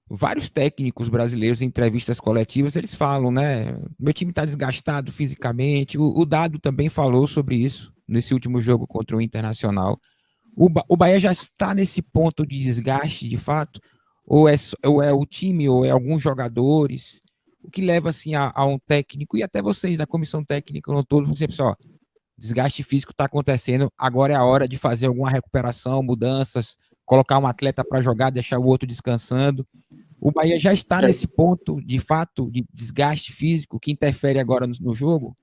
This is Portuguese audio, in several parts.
vários técnicos brasileiros em entrevistas coletivas, eles falam, né? Meu time está desgastado fisicamente. O Dado também falou sobre isso nesse último jogo contra o Internacional. O Bahia já está nesse ponto de desgaste, de fato? Ou é o time, ou é alguns jogadores? O que leva, assim, a um técnico, e até vocês da comissão técnica no todo, você pensa, ó, desgaste físico está acontecendo, agora é a hora de fazer alguma recuperação, mudanças, colocar um atleta para jogar, deixar o outro descansando. O Bahia já está É, nesse ponto, de fato, de desgaste físico que interfere agora no jogo?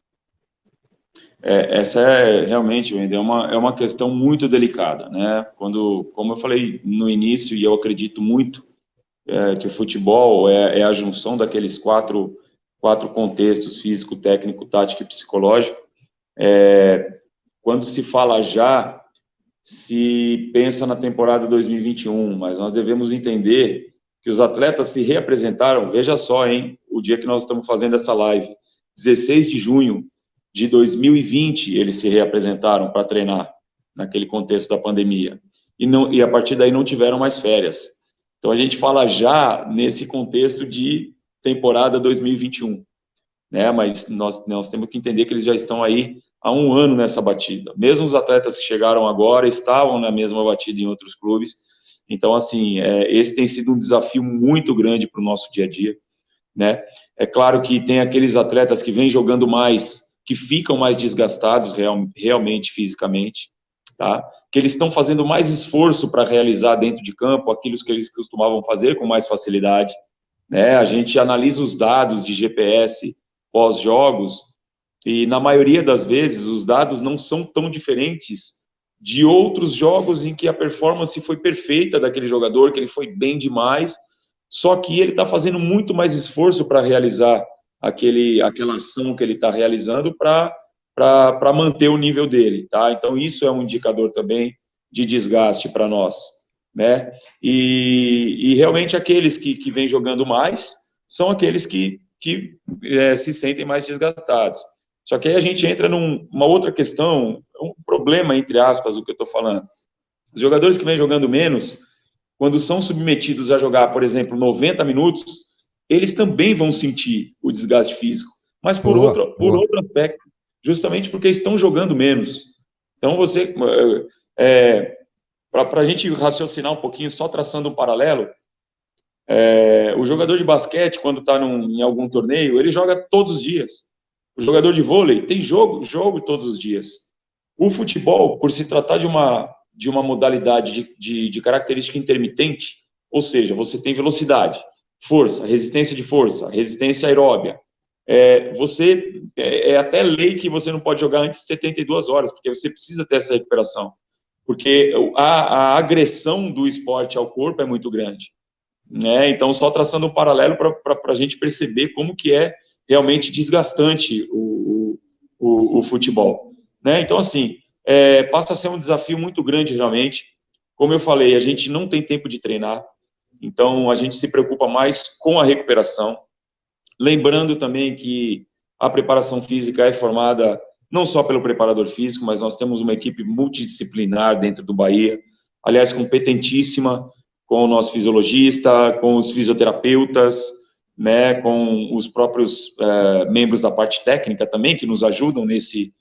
essa é realmente, Wender, é uma questão muito delicada, né? Como eu falei no início, e eu acredito muito que o futebol é a junção daqueles quatro contextos: físico, técnico, tático e psicológico. Quando se fala já, se pensa na temporada 2021, mas nós devemos entender que os atletas se reapresentaram, veja só, hein, o dia que nós estamos fazendo essa live, 16 de junho de 2020, eles se reapresentaram para treinar naquele contexto da pandemia. E a partir daí não tiveram mais férias. Então a gente fala já nesse contexto de temporada 2021, né? Mas nós temos que entender que eles já estão aí há um ano nessa batida. Mesmo os atletas que chegaram agora estavam na mesma batida em outros clubes. Então, assim, esse tem sido um desafio muito grande para o nosso dia a dia, né? É claro que tem aqueles atletas que vêm jogando mais, que ficam mais desgastados realmente fisicamente, tá? Que eles estão fazendo mais esforço para realizar dentro de campo aquilo que eles costumavam fazer com mais facilidade, né? A gente analisa os dados de GPS pós-jogos e, na maioria das vezes, os dados não são tão diferentes de outros jogos em que a performance foi perfeita daquele jogador, que ele foi bem demais, só que ele está fazendo muito mais esforço para realizar aquela ação que ele está realizando para manter o nível dele, tá? Então, isso é um indicador também de desgaste para nós, né? E realmente aqueles que vêm jogando mais são aqueles que se sentem mais desgastados. Só que aí a gente entra numa outra questão, um problema, entre aspas, o que eu estou falando. Os jogadores que vêm jogando menos, quando são submetidos a jogar, por exemplo, 90 minutos, eles também vão sentir o desgaste físico, mas Boa, por boa. outro aspecto, justamente porque estão jogando menos. Então, é, para a gente raciocinar um pouquinho, só traçando um paralelo, o jogador de basquete, quando está em algum torneio, ele joga todos os dias. O jogador de vôlei tem jogo todos os dias. O futebol, por se tratar de uma modalidade de característica intermitente, ou seja, você tem velocidade, força, resistência de força, resistência aeróbia. É até lei que você não pode jogar antes de 72 horas, porque você precisa ter essa recuperação. Porque a agressão do esporte ao corpo é muito grande, né? Então, só traçando um paralelo para a gente perceber como que é realmente desgastante o futebol, né? Então, assim, passa a ser um desafio muito grande, realmente. Como eu falei, a gente não tem tempo de treinar, então a gente se preocupa mais com a recuperação. Lembrando também que a preparação física é formada não só pelo preparador físico, mas nós temos uma equipe multidisciplinar dentro do Bahia, aliás, competentíssima, com o nosso fisiologista, com os fisioterapeutas, né, com os próprios membros da parte técnica também, que nos ajudam nesse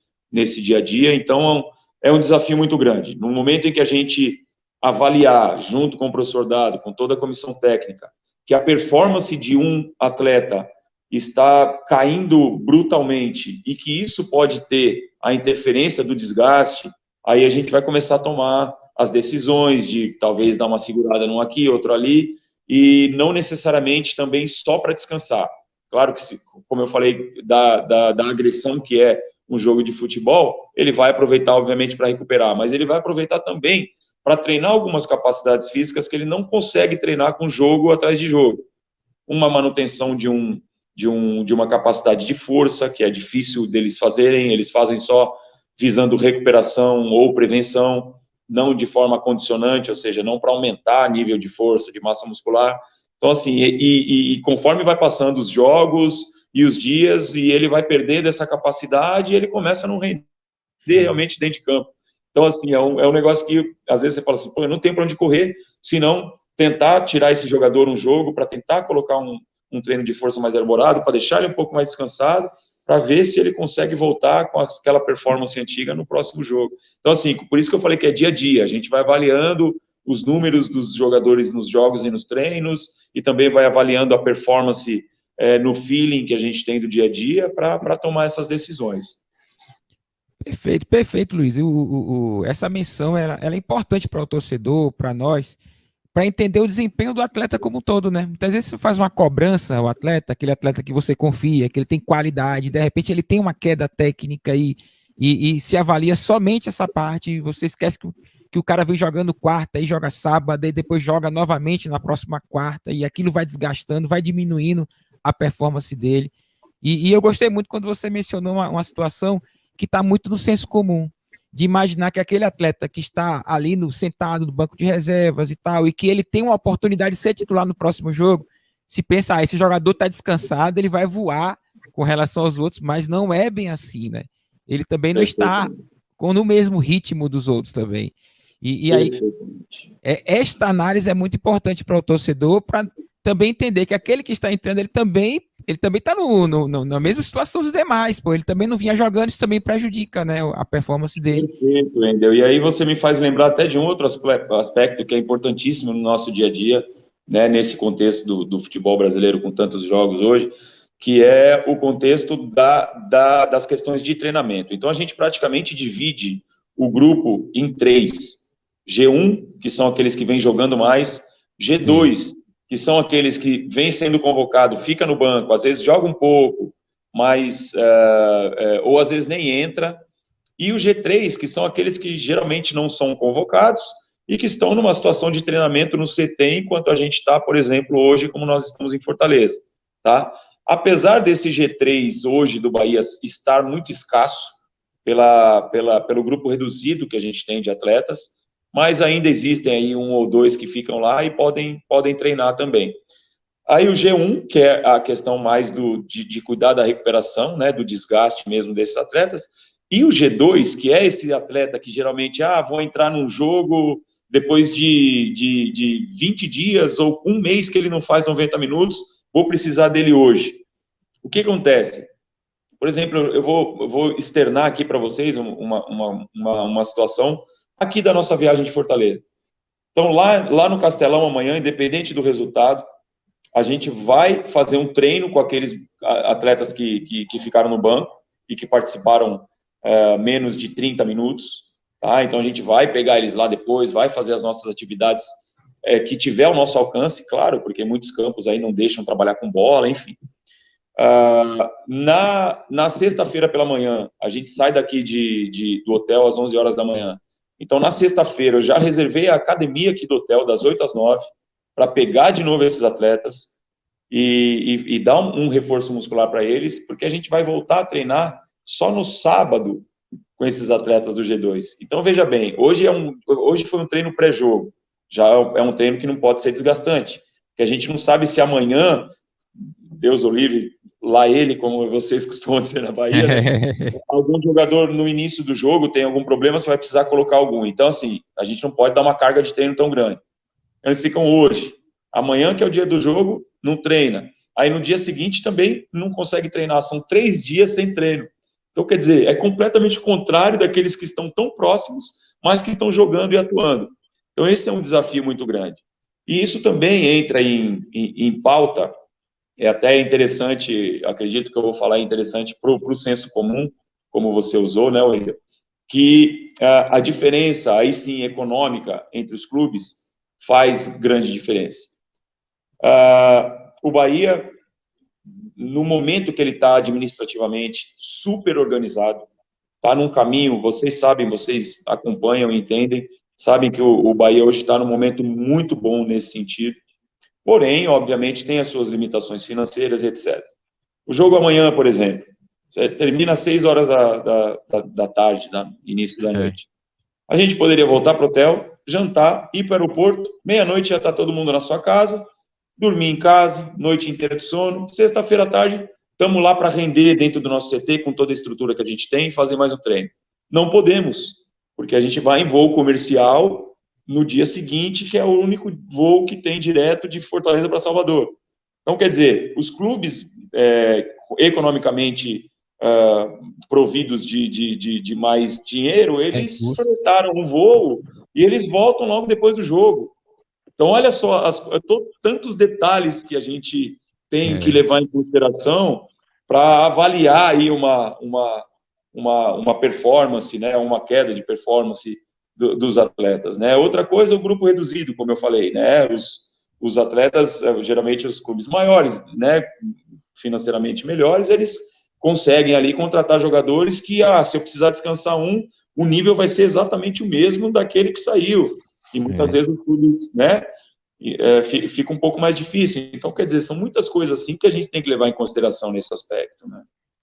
dia a dia. Então, é um desafio muito grande. No momento em que a gente avaliar, junto com o professor Dado, com toda a comissão técnica, que a performance de um atleta está caindo brutalmente e que isso pode ter a interferência do desgaste, aí a gente vai começar a tomar as decisões de talvez dar uma segurada num aqui, outro ali, e não necessariamente também só para descansar. Claro que, como eu falei, da agressão que é um jogo de futebol, ele vai aproveitar, obviamente, para recuperar, mas ele vai aproveitar também para treinar algumas capacidades físicas que ele não consegue treinar com jogo atrás de jogo. Uma manutenção de uma capacidade de força, que é difícil deles fazerem, eles fazem só visando recuperação ou prevenção, não de forma condicionante, ou seja, não para aumentar nível de força, de massa muscular. Então, assim, e conforme vai passando os jogos e os dias, e ele vai perder dessa capacidade, e ele começa a não render realmente dentro de campo. Então, assim, é um negócio que, às vezes, você fala assim, pô, eu não tenho para onde correr, senão tentar tirar esse jogador um jogo, para tentar colocar um treino de força mais elaborado, para deixar ele um pouco mais descansado, para ver se ele consegue voltar com aquela performance antiga no próximo jogo. Então, assim, por isso que eu falei que é dia a dia, a gente vai avaliando os números dos jogadores nos jogos e nos treinos, e também vai avaliando a performance no feeling que a gente tem do dia a dia, para tomar essas decisões. Perfeito, perfeito, Luiz. Essa menção ela é importante para o torcedor, para nós, para entender o desempenho do atleta como um todo, né? Muitas vezes você faz uma cobrança ao atleta, aquele atleta que você confia, que ele tem qualidade, de repente ele tem uma queda técnica e se avalia somente essa parte, você esquece que o cara vem jogando quarta, aí joga sábado, e depois joga novamente na próxima quarta, e aquilo vai desgastando, vai diminuindo a performance dele. E eu gostei muito quando você mencionou uma situação que está muito no senso comum, de imaginar que aquele atleta que está ali sentado no banco de reservas e tal, e que ele tem uma oportunidade de ser titular no próximo jogo, se pensa, esse jogador está descansado, ele vai voar com relação aos outros, mas não é bem assim, né? Ele também não está no mesmo ritmo dos outros também. E aí, esta análise é muito importante para o torcedor, para também entender que aquele que está entrando, ele também está na mesma situação dos demais, pô. Ele também não vinha jogando, isso também prejudica, né, a performance dele. Perfeito, Wendel. E aí você me faz lembrar até de um outro aspecto que é importantíssimo no nosso dia a dia, né, nesse contexto do futebol brasileiro com tantos jogos hoje, que é o contexto das questões de treinamento. Então, a gente praticamente divide o grupo em 3. G1, que são aqueles que vêm jogando mais, G2, sim, que são aqueles que vêm sendo convocado, fica no banco, às vezes joga um pouco, mas ou às vezes nem entra, e o G3, que são aqueles que geralmente não são convocados e que estão numa situação de treinamento no CT, enquanto a gente está, por exemplo, hoje, como nós estamos em Fortaleza, tá? Apesar desse G3 hoje do Bahia estar muito escasso pelo grupo reduzido que a gente tem de atletas, mas ainda existem aí 1 ou 2 que ficam lá e podem treinar também. Aí o G1, que é a questão mais de cuidar da recuperação, né, do desgaste mesmo desses atletas, e o G2, que é esse atleta que geralmente, vou entrar num jogo depois de 20 dias ou 1 mês que ele não faz 90 minutos, vou precisar dele hoje. O que acontece? Por exemplo, eu vou externar aqui para vocês uma situação aqui da nossa viagem de Fortaleza. Então, lá no Castelão, amanhã, independente do resultado, a gente vai fazer um treino com aqueles atletas que ficaram no banco e que participaram menos de 30 minutos, tá? Então, a gente vai pegar eles lá depois, vai fazer as nossas atividades que tiver ao nosso alcance, claro, porque muitos campos aí não deixam trabalhar com bola, enfim. Na sexta-feira pela manhã, a gente sai daqui do hotel às 11 horas da manhã. Então, na sexta-feira, eu já reservei a academia aqui do hotel, das 8 às 9, para pegar de novo esses atletas e dar um reforço muscular para eles, porque a gente vai voltar a treinar só no sábado com esses atletas do G2. Então, veja bem, hoje foi um treino pré-jogo, já é um treino que não pode ser desgastante, porque a gente não sabe se amanhã, Deus o livre, lá ele, como vocês costumam dizer na Bahia, né? Algum jogador no início do jogo tem algum problema, você vai precisar colocar algum. Então, assim, a gente não pode dar uma carga de treino tão grande. Então, eles ficam hoje. Amanhã, que é o dia do jogo, não treina. Aí, no dia seguinte, também não consegue treinar. São 3 dias sem treino. Então, quer dizer, é completamente o contrário daqueles que estão tão próximos, mas que estão jogando e atuando. Então, esse é um desafio muito grande. E isso também entra em pauta. É até interessante, acredito que eu vou falar interessante para o senso comum, como você usou, né, Wendel? Que a diferença, aí sim, econômica entre os clubes faz grande diferença. O Bahia, no momento que ele está administrativamente super organizado, está num caminho, vocês sabem, vocês acompanham e entendem, sabem que o Bahia hoje está num momento muito bom nesse sentido. Porém, obviamente, tem as suas limitações financeiras, etc. O jogo amanhã, por exemplo, você termina às 6 horas da tarde, início da noite. A gente poderia voltar para o hotel, jantar, ir para o aeroporto, meia-noite já está todo mundo na sua casa, dormir em casa, noite inteira de sono, sexta-feira à tarde, estamos lá para render dentro do nosso CT, com toda a estrutura que a gente tem, e fazer mais um treino. Não podemos, porque a gente vai em voo comercial, no dia seguinte, que é o único voo que tem direto de Fortaleza para Salvador. Então, quer dizer, os clubes economicamente providos de mais dinheiro, eles fretaram um voo e eles voltam logo depois do jogo. Então, olha só, tantos detalhes que a gente tem que levar em consideração para avaliar aí uma performance, né, uma queda de performance dos atletas, né? Outra coisa, o grupo reduzido, como eu falei, né? Os atletas, geralmente os clubes maiores, né, financeiramente melhores, eles conseguem ali contratar jogadores que, se eu precisar descansar o nível vai ser exatamente o mesmo daquele que saiu. E muitas vezes o clube, né, fica um pouco mais difícil. Então, quer dizer, são muitas coisas assim que a gente tem que levar em consideração nesse aspecto, né?